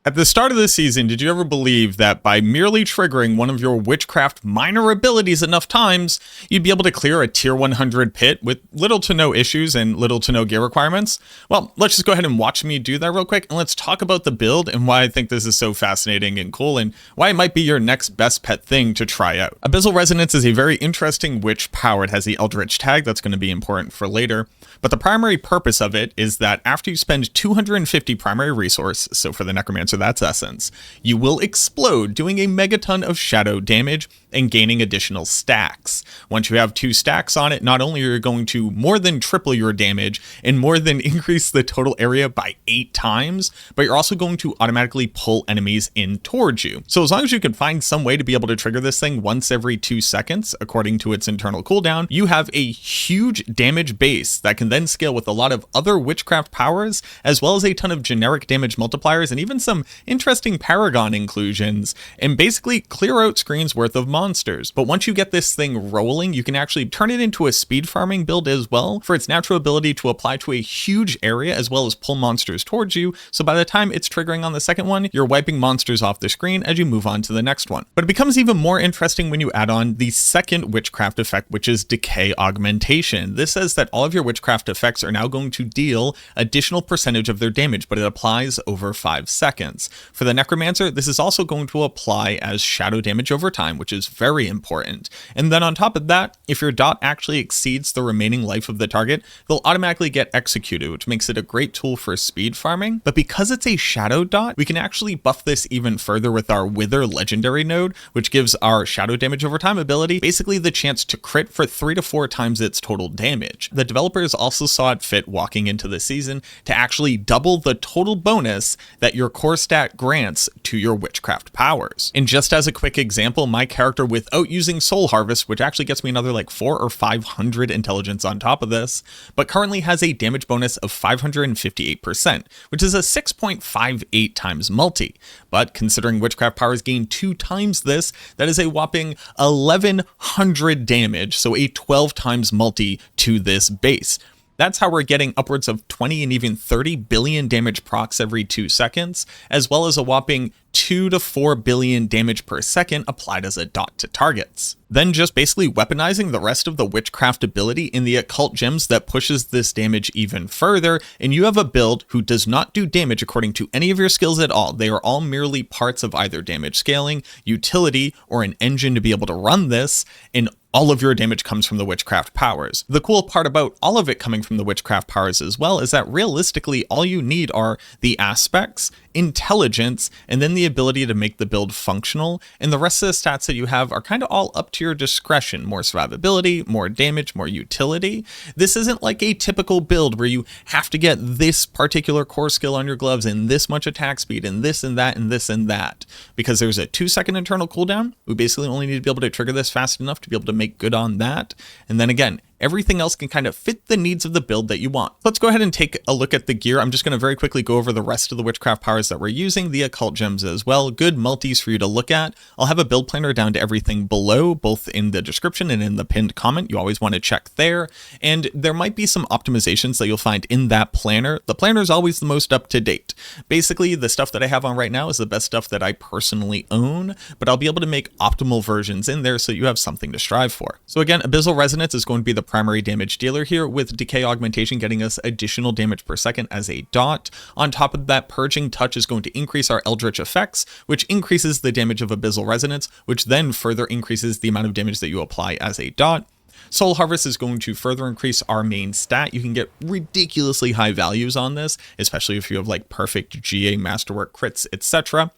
At the start of the season, did you ever believe that by merely triggering one of your Witchcraft minor abilities enough times, you'd be able to clear a tier 100 pit with little to no issues and little to no gear requirements? Well, let's just go ahead and watch me do that real quick, and let's talk about the build and why I think this is so fascinating and cool, and why it might be your next best pet thing to try out. Abyssal Resonance is a very interesting witch power. It has the Eldritch tag that's going to be important for later, but the primary purpose of it is that after you spend 250 primary resource, so for the Necromancer that's essence, you will explode, doing a megaton of shadow damage and gaining additional stacks. Once you have 2 stacks on it, not only are you going to more than triple your damage and more than increase the total area by 8 times, but you're also going to automatically pull enemies in towards you. So as long as you can find some way to be able to trigger this thing once every 2 seconds, according to its internal cooldown, you have a huge damage base that can then scale with a lot of other Witchcraft powers, as well as a ton of generic damage multipliers and even some interesting Paragon inclusions, and basically clear out screens worth of monsters. But once you get this thing rolling, you can actually turn it into a speed farming build as well, for its natural ability to apply to a huge area as well as pull monsters towards you, so by the time it's triggering on the second one, you're wiping monsters off the screen as you move on to the next one. But it becomes even more interesting when you add on the second Witchcraft effect, which is Decay Augmentation. This says that all of your Witchcraft effects are now going to deal additional percentage of their damage, but it applies over 5 seconds. For the Necromancer, this is also going to apply as shadow damage over time, which is very important. And then on top of that, if your dot actually exceeds the remaining life of the target, they'll automatically get executed, which makes it a great tool for speed farming. But because it's a shadow dot, we can actually buff this even further with our Wither legendary node, which gives our shadow damage over time ability basically the chance to crit for 3 to 4 times its total damage. The developers also saw it fit walking into the season to actually double the total bonus that your core stat grants to your Witchcraft powers. And just as a quick example, my character, without using Soul Harvest, which actually gets me another like 400 or 500 intelligence on top of this, but currently has a damage bonus of 558%, which is a 6.58 times multi. But considering Witchcraft powers gain 2 times this, that is a whopping 1100 damage, so a 12 times multi to this base. That's how we're getting upwards of 20 and even 30 billion damage procs every 2 seconds, as well as a whopping 2 to 4 billion damage per second applied as a dot to targets. Then just basically weaponizing the rest of the Witchcraft ability in the occult gems that pushes this damage even further, and you have a build who does not do damage according to any of your skills at all. They are all merely parts of either damage scaling, utility, or an engine to be able to run this, and all of your damage comes from the Witchcraft powers. The cool part about all of it coming from the Witchcraft powers as well is that realistically all you need are the aspects, intelligence, and then the ability to make the build functional, and the rest of the stats that you have are kind of all up to your discretion. More survivability, more damage, more utility. This isn't like a typical build where you have to get this particular core skill on your gloves and this much attack speed and this and that and this and that. Because there's a 2-second internal cooldown, we basically only need to be able to trigger this fast enough to be able to make good on that. And then again, everything else can kind of fit the needs of the build that you want. Let's go ahead and take a look at the gear. I'm just going to very quickly go over the rest of the Witchcraft powers that we're using, the occult gems as well. Good multis for you to look at. I'll have a build planner down to everything below, both in the description and in the pinned comment. You always want to check there. And there might be some optimizations that you'll find in that planner. The planner is always the most up to date. Basically, the stuff that I have on right now is the best stuff that I personally own, but I'll be able to make optimal versions in there so you have something to strive for. So again, Abyssal Resonance is going to be the primary damage dealer here, with Decay Augmentation getting us additional damage per second as a dot. On top of that, Purging Touch is going to increase our Eldritch effects, which increases the damage of Abyssal Resonance, which then further increases the amount of damage that you apply as a dot. Soul Harvest is going to further increase our main stat. You can get ridiculously high values on this, especially if you have like perfect GA, masterwork, crits, etc.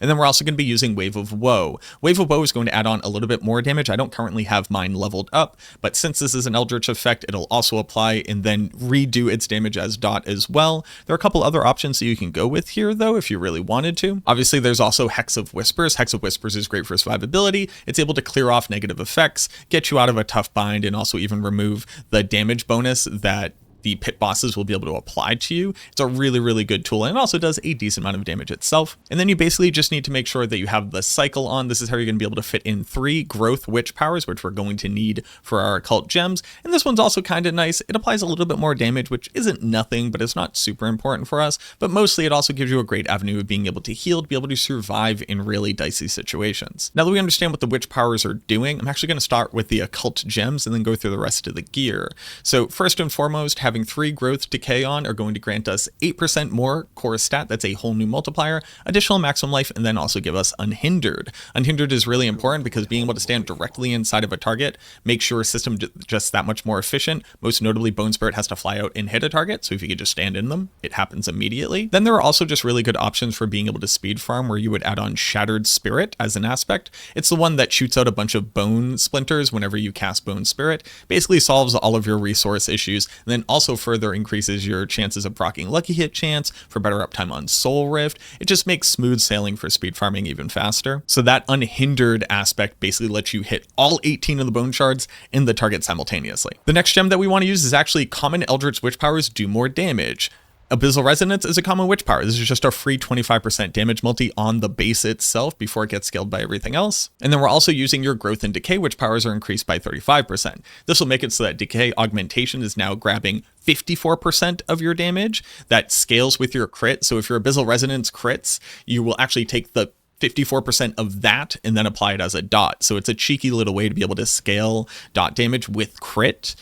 And then we're also going to be using Wave of Woe. Wave of Woe is going to add on a little bit more damage. I don't currently have mine leveled up, but since this is an Eldritch effect, it'll also apply and then redo its damage as dot as well. There are a couple other options that you can go with here, though, if you really wanted to. Obviously, there's also Hex of Whispers. Hex of Whispers is great for survivability. It's able to clear off negative effects, get you out of a tough bind, and also even remove the damage bonus that the pit bosses will be able to apply to you. It's a really, really good tool, and it also does a decent amount of damage itself. And then you basically just need to make sure that you have the cycle on. This is how you're going to be able to fit in 3 growth witch powers, which we're going to need for our occult gems. And this one's also kind of nice. It applies a little bit more damage, which isn't nothing, but it's not super important for us. But mostly it also gives you a great avenue of being able to heal, to be able to survive in really dicey situations. Now that we understand what the witch powers are doing, I'm actually going to start with the occult gems and then go through the rest of the gear. So first and foremost, having 3 growth decay on are going to grant us 8% more core stat. That's a whole new multiplier, additional maximum life, and then also give us unhindered. Unhindered is really important because being able to stand directly inside of a target makes your system just that much more efficient. Most notably, Bone Spirit has to fly out and hit a target, so if you could just stand in them, it happens immediately. Then there are also just really good options for being able to speed farm, where you would add on Shattered Spirit as an aspect. It's the one that shoots out a bunch of bone splinters whenever you cast Bone Spirit. Basically solves all of your resource issues, and then also further increases your chances of proccing Lucky Hit chance for better uptime on Soul Rift. It just makes smooth sailing for speed farming even faster. So that unhindered aspect basically lets you hit all 18 of the bone shards in the target simultaneously. The next gem that we want to use is actually common Eldritch Witch powers do more damage. Abyssal Resonance is a common witch power. This is just a free 25% damage multi on the base itself before it gets scaled by everything else. And then we're also using your growth and decay witch powers are increased by 35%. This will make it so that decay augmentation is now grabbing 54% of your damage. That scales with your crit. So if your Abyssal Resonance crits, you will actually take the 54% of that and then apply it as a dot. So it's a cheeky little way to be able to scale dot damage with crit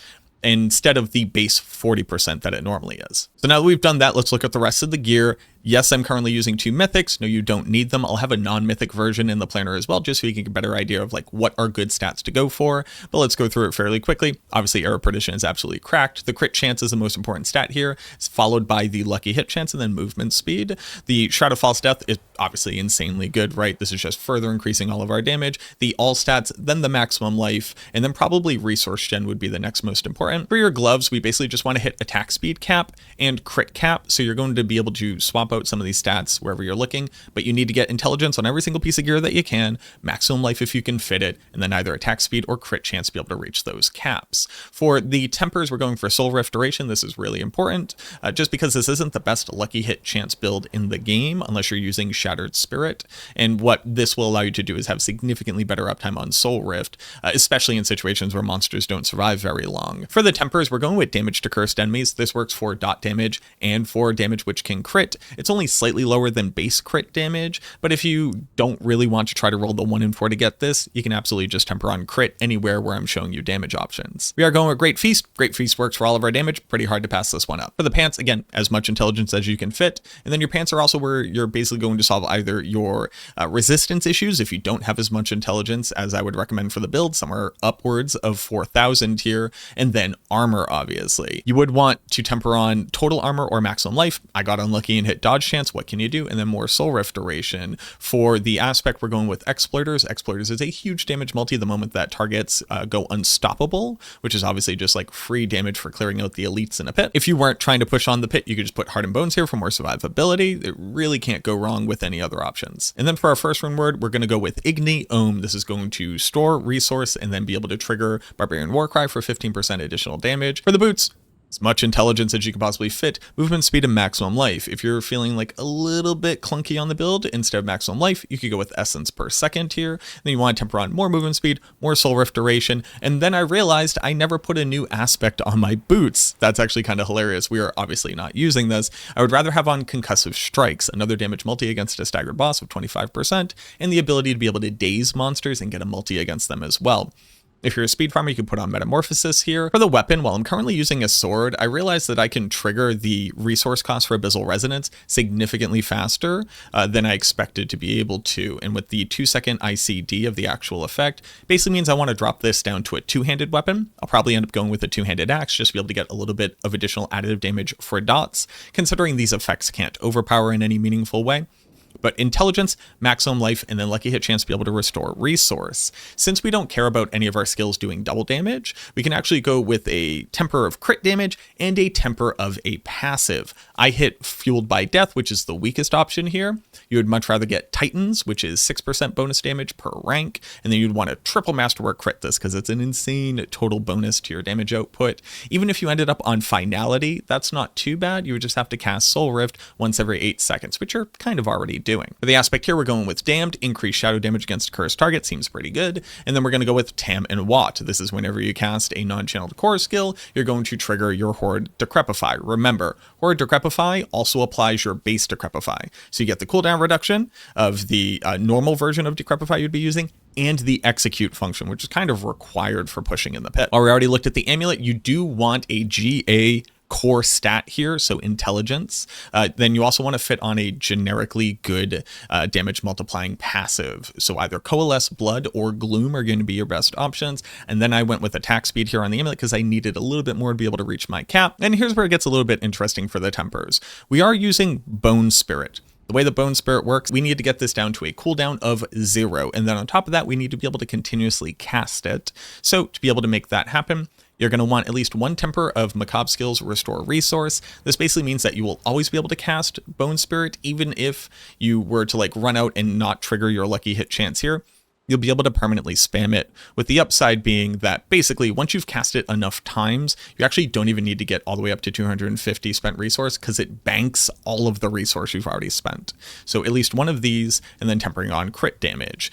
instead of the base 40% that it normally is. So now that we've done that, let's look at the rest of the gear. Yes, I'm currently using 2 mythics. No, you don't need them. I'll have a non-mythic version in the planner as well, just so you can get a better idea of like what are good stats to go for. But let's go through it fairly quickly. Obviously, Arrow Perdition is absolutely cracked. The crit chance is the most important stat here. It's followed by the lucky hit chance and then movement speed. The Shroud of False Death is obviously insanely good, right? This is just further increasing all of our damage. The all stats, then the maximum life, and then probably resource gen would be the next most important. For your gloves, we basically just want to hit attack speed cap and crit cap. So you're going to be able to swap out some of these stats wherever you're looking, but you need to get intelligence on every single piece of gear that you can, maximum life if you can fit it, and then either attack speed or crit chance to be able to reach those caps. For the tempers, we're going for Soul Rift duration. This is really important, just because this isn't the best lucky hit chance build in the game unless you're using Shattered Spirit, and what this will allow you to do is have significantly better uptime on Soul Rift, especially in situations where monsters don't survive very long. For the tempers, we're going with damage to cursed enemies. This works for dot damage and for damage which can crit. It's only slightly lower than base crit damage, but if you don't really want to try to roll the 1 in 4 to get this, you can absolutely just temper on crit anywhere where I'm showing you damage options. We are going with Great Feast. Great Feast works for all of our damage. Pretty hard to pass this one up. For the pants, again, as much intelligence as you can fit, and then your pants are also where you're basically going to solve either your resistance issues if you don't have as much intelligence as I would recommend for the build, somewhere upwards of 4,000 here, and then armor, obviously. You would want to temper on total armor or maximum life. I got unlucky and hit dodge chance. What can you do? And then more Soul Rift duration. For the aspect, we're going with Exploiters. Exploiters is a huge damage multi the moment that targets go unstoppable, which is obviously just like free damage for clearing out the elites in a pit. If you weren't trying to push on the pit, you could just put Heart and Bones here for more survivability. It really can't go wrong with any other options. And then for our first rune word, we're going to go with Igni Ohm. This is going to store resource and then be able to trigger Barbarian Warcry for 15% additional damage. For the boots, as much intelligence as you can possibly fit, movement speed and maximum life. If you're feeling like a little bit clunky on the build, instead of maximum life, you could go with essence per second here. Then you want to temper on more movement speed, more Soul Rift duration. And then I realized I never put a new aspect on my boots. That's actually kind of hilarious. We are obviously not using this. I would rather have on Concussive Strikes, another damage multi against a staggered boss of 25%, and the ability to be able to daze monsters and get a multi against them as well. If you're a speed farmer, you can put on Metamorphosis here. For the weapon, while I'm currently using a sword, I realized that I can trigger the resource cost for Abyssal Resonance significantly faster than I expected to be able to. And with the 2-second ICD of the actual effect, basically means I want to drop this down to a 2-handed weapon. I'll probably end up going with a 2-handed axe just to be able to get a little bit of additional additive damage for dots, considering these effects can't overpower in any meaningful way. But intelligence, maximum life, and then lucky hit chance to be able to restore resource. Since we don't care about any of our skills doing double damage, we can actually go with a temper of crit damage and a temper of a passive. I hit Fueled by Death, which is the weakest option here. You would much rather get Titans, which is 6% bonus damage per rank, and then you'd want to triple Masterwork crit this because it's an insane total bonus to your damage output. Even if you ended up on Finality, that's not too bad. You would just have to cast Soul Rift once every 8 seconds, which you're kind of already doing. For the aspect here, we're going with Damned, increased shadow damage against a cursed target, seems pretty good. And then we're going to go with Tam and Wat. This is whenever you cast a non-channeled core skill, you're going to trigger your Horde Decrepify. Remember, Horde Decrepify also applies your base Decrepify. So you get the cooldown reduction of the normal version of Decrepify you'd be using, and the execute function, which is kind of required for pushing in the pit. We already looked at the amulet. You do want a GA core stat here, so intelligence. Then you also want to fit on a generically good damage multiplying passive. So either Coalesce, Blood, or Gloom are going to be your best options. And then I went with attack speed here on the amulet because I needed a little bit more to be able to reach my cap. And here's where it gets a little bit interesting for the tempers. We are using Bone Spirit. The way the Bone Spirit works, we need to get this down to a cooldown of 0. And then on top of that, we need to be able to continuously cast it. So to be able to make that happen, you're going to want at least one temper of Macabre Skills Restore Resource. This basically means that you will always be able to cast Bone Spirit, even if you were to like run out and not trigger your lucky hit chance here. You'll be able to permanently spam it, with the upside being that basically once you've cast it enough times, you actually don't even need to get all the way up to 250 spent resource because it banks all of the resource you've already spent. So at least one of these, and then tempering on crit damage.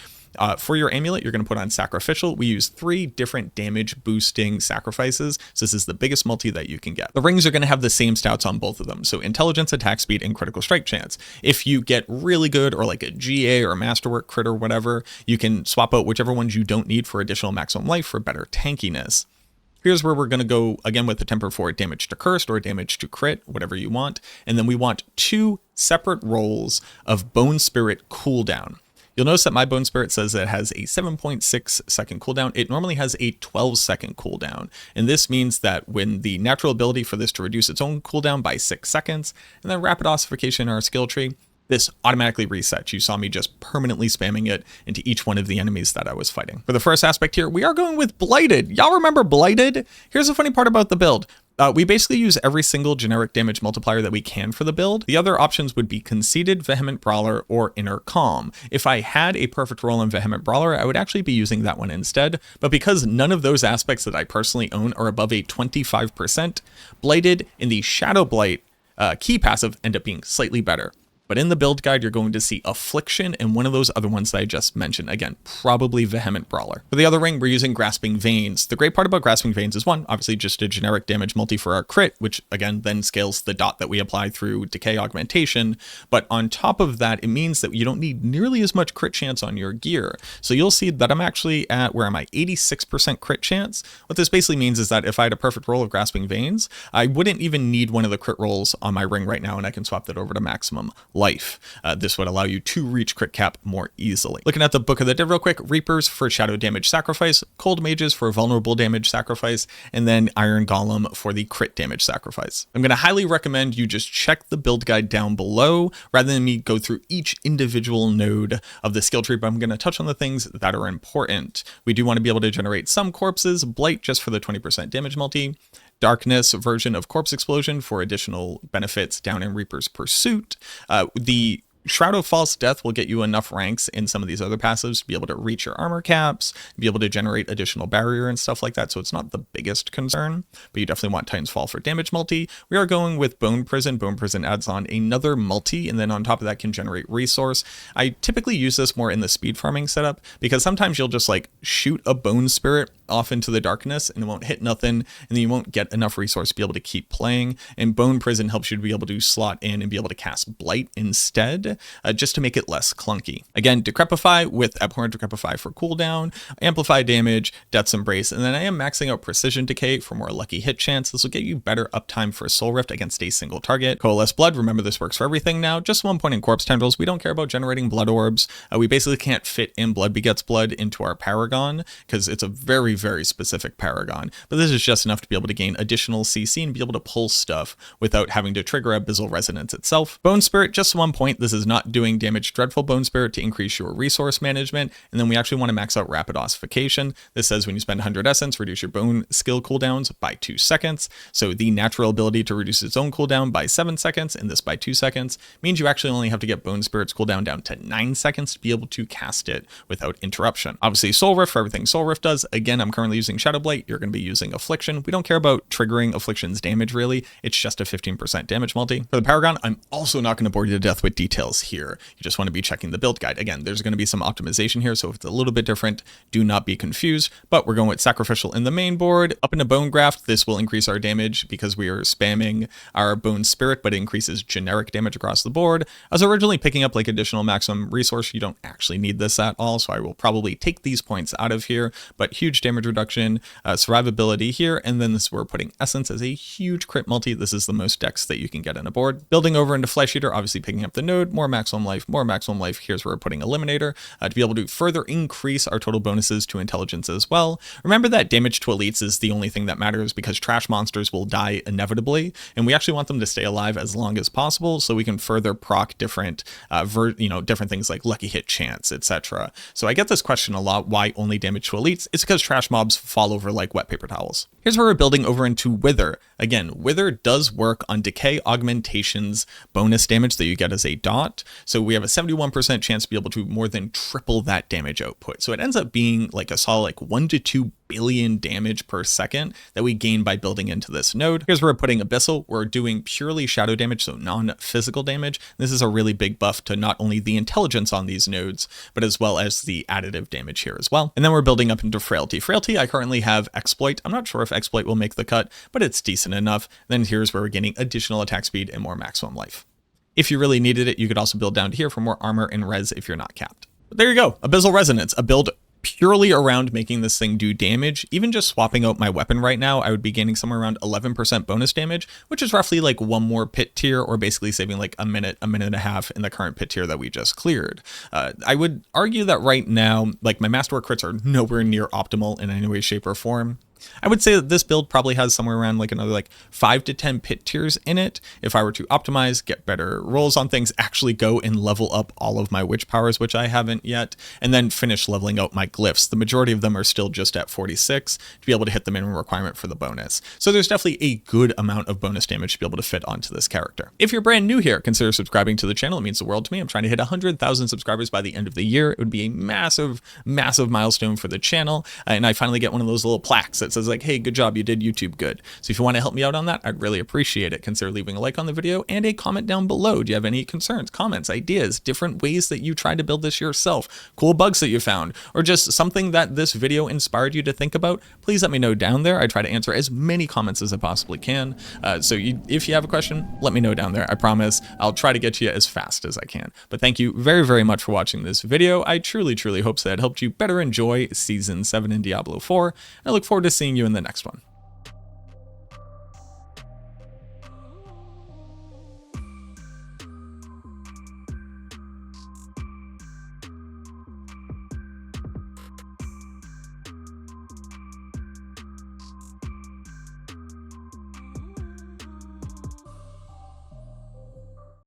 For your amulet, you're going to put on Sacrificial. We use 3 different damage boosting sacrifices, so this is the biggest multi that you can get. The rings are going to have the same stats on both of them, so intelligence, attack speed, and critical strike chance. If you get really good or like a GA or a Masterwork crit or whatever, you can swap out whichever ones you don't need for additional maximum life for better tankiness. Here's where we're going to go again with the temper for damage to cursed or damage to crit, whatever you want. And then we want 2 separate rolls of Bone Spirit cooldown. You'll notice that my Bone Spirit says that it has a 7.6 second cooldown. It normally has a 12 second cooldown. And this means that when the natural ability for this to reduce its own cooldown by 6 seconds, and then rapid ossification in our skill tree, this automatically resets. You saw me just permanently spamming it into each one of the enemies that I was fighting. For the first aspect here, we are going with Blighted. Y'all remember Blighted? Here's the funny part about the build. We basically use every single generic damage multiplier that we can for the build. The other options would be Conceited, Vehement Brawler, or Inner Calm. If I had a perfect roll in Vehement Brawler, I would actually be using that one instead. But because none of those aspects that I personally own are above a 25%, Blighted and the Shadow Blight key passive end up being slightly better. But in the build guide, you're going to see Affliction and one of those other ones that I just mentioned. Again, probably Vehement Brawler. For the other ring, we're using Grasping Veins. The great part about Grasping Veins is one, obviously just a generic damage multi for our crit, which again, then scales the dot that we apply through Decay Augmentation. But on top of that, it means that you don't need nearly as much crit chance on your gear. So you'll see that I'm actually at, where am I, 86% crit chance. What this basically means is that if I had a perfect roll of Grasping Veins, I wouldn't even need one of the crit rolls on my ring right now, and I can swap that over to maximum life. This would allow you to reach crit cap more easily. Looking at the Book of the Dead real quick, Reapers for shadow damage sacrifice, Cold Mages for vulnerable damage sacrifice, and then Iron Golem for the crit damage sacrifice. I'm going to highly recommend you just check the build guide down below rather than me go through each individual node of the skill tree, but I'm going to touch on the things that are important. We do want to be able to generate some corpses, Blight just for the 20% damage multi, Darkness version of Corpse Explosion for additional benefits down in Reaper's Pursuit. The Shroud of False Death will get you enough ranks in some of these other passives to be able to reach your armor caps, be able to generate additional barrier and stuff like that, so it's not the biggest concern, but you definitely want Titan's Fall for damage multi. We are going with Bone Prison. Bone Prison adds on another multi, and then on top of that can generate resource. I typically use this more in the speed farming setup, because sometimes you'll just like shoot a Bone Spirit off into the darkness and it won't hit nothing, and then you won't get enough resource to be able to keep playing, and Bone Prison helps you to be able to slot in and be able to cast Blight instead. Just to make it less clunky. Again, Decrepify with Abhorrent Decrepify for cooldown, Amplify damage, Death's Embrace, and then I am maxing out Precision Decay for more lucky hit chance. This will get you better uptime for Soul Rift against a single target. Coalesce Blood, remember this works for everything now, just 1 point in Corpse Tendrils. We don't care about generating Blood Orbs. We basically can't fit in Blood Begets Blood into our Paragon, because it's a very, very specific Paragon. But this is just enough to be able to gain additional CC and be able to pull stuff without having to trigger Abyssal Resonance itself. Bone Spirit, just 1 point. This is is not doing damage Dreadful Bone Spirit to increase your resource management. And then we actually want to max out Rapid Ossification. This says when you spend 100 essence, reduce your bone skill cooldowns by 2 seconds. So the natural ability to reduce its own cooldown by 7 seconds and this by 2 seconds means you actually only have to get Bone Spirit's cooldown down to 9 seconds to be able to cast it without interruption. Obviously Soul Rift for everything Soul Rift does. Again, I'm currently using Shadow Blight. You're going to be using Affliction. We don't care about triggering Affliction's damage really. It's just a 15% damage multi. For the Paragon, I'm also not going to bore you to death with details here. You just want to be checking the build guide. Again, there's going to be some optimization here, so if it's a little bit different, do not be confused, but we're going with Sacrificial in the main board. Up into Bone Graft, this will increase our damage because we are spamming our Bone Spirit, but it increases generic damage across the board. I was originally picking up like additional maximum resource. You don't actually need this at all, so I will probably take these points out of here, but huge damage reduction, survivability here, and then this we're putting Essence as a huge crit multi. This is the most dex that you can get in a board. Building over into Flesh Eater, obviously picking up the node, more maximum life, more maximum life. Here's where we're putting Eliminator to be able to further increase our total bonuses to intelligence as well. Remember that damage to elites is the only thing that matters because trash monsters will die inevitably, and we actually want them to stay alive as long as possible so we can further proc different different things like lucky hit chance, etc. So I get this question a lot, why only damage to elites? It's because trash mobs fall over like wet paper towels. Here's where we're building over into Wither. Again, Wither does work on Decay Augmentation's bonus damage that you get as a dot. So we have a 71% chance to be able to more than triple that damage output. So it ends up being like a solid like 1 to 2 billion damage per second that we gain by building into this node. Here's where we're putting Abyssal. We're doing purely shadow damage, so non-physical damage. This is a really big buff to not only the intelligence on these nodes, but as well as the additive damage here as well. And then we're building up into Frailty. Frailty, I currently have Exploit. I'm not sure if Exploit will make the cut, but it's decent enough. Then here's where we're getting additional attack speed and more maximum life. If you really needed it, you could also build down to here for more armor and res if you're not capped. But there you go, Abyssal Resonance, a build purely around making this thing do damage. Even just swapping out my weapon right now, I would be gaining somewhere around 11% bonus damage, which is roughly like one more pit tier, or basically saving like a minute and a half in the current pit tier that we just cleared. I would argue that right now, like my Masterwork crits are nowhere near optimal in any way, shape, or form. I would say that this build probably has somewhere around like another like 5 to 10 pit tiers in it. If I were to optimize, get better rolls on things, actually go and level up all of my witch powers, which I haven't yet, and then finish leveling out my glyphs. The majority of them are still just at 46 to be able to hit the minimum requirement for the bonus. So there's definitely a good amount of bonus damage to be able to fit onto this character. If you're brand new here, consider subscribing to the channel. It means the world to me. I'm trying to hit 100,000 subscribers by the end of the year. It would be a massive, massive milestone for the channel. And I finally get one of those little plaques that says like, hey, good job, you did YouTube good. So if you want to help me out on that, I'd really appreciate it. Consider leaving a like on the video and a comment down below. Do you have any concerns, comments, ideas, different ways that you tried to build this yourself, cool bugs that you found, or just something that this video inspired you to think about? Please let me know down there. I try to answer as many comments as I possibly can. If you have a question, let me know down there. I promise I'll try to get to you as fast as I can. But thank you very, very much for watching this video. I truly, truly hope that it helped you better enjoy Season 7 in Diablo 4. And I look forward to seeing you in the next one.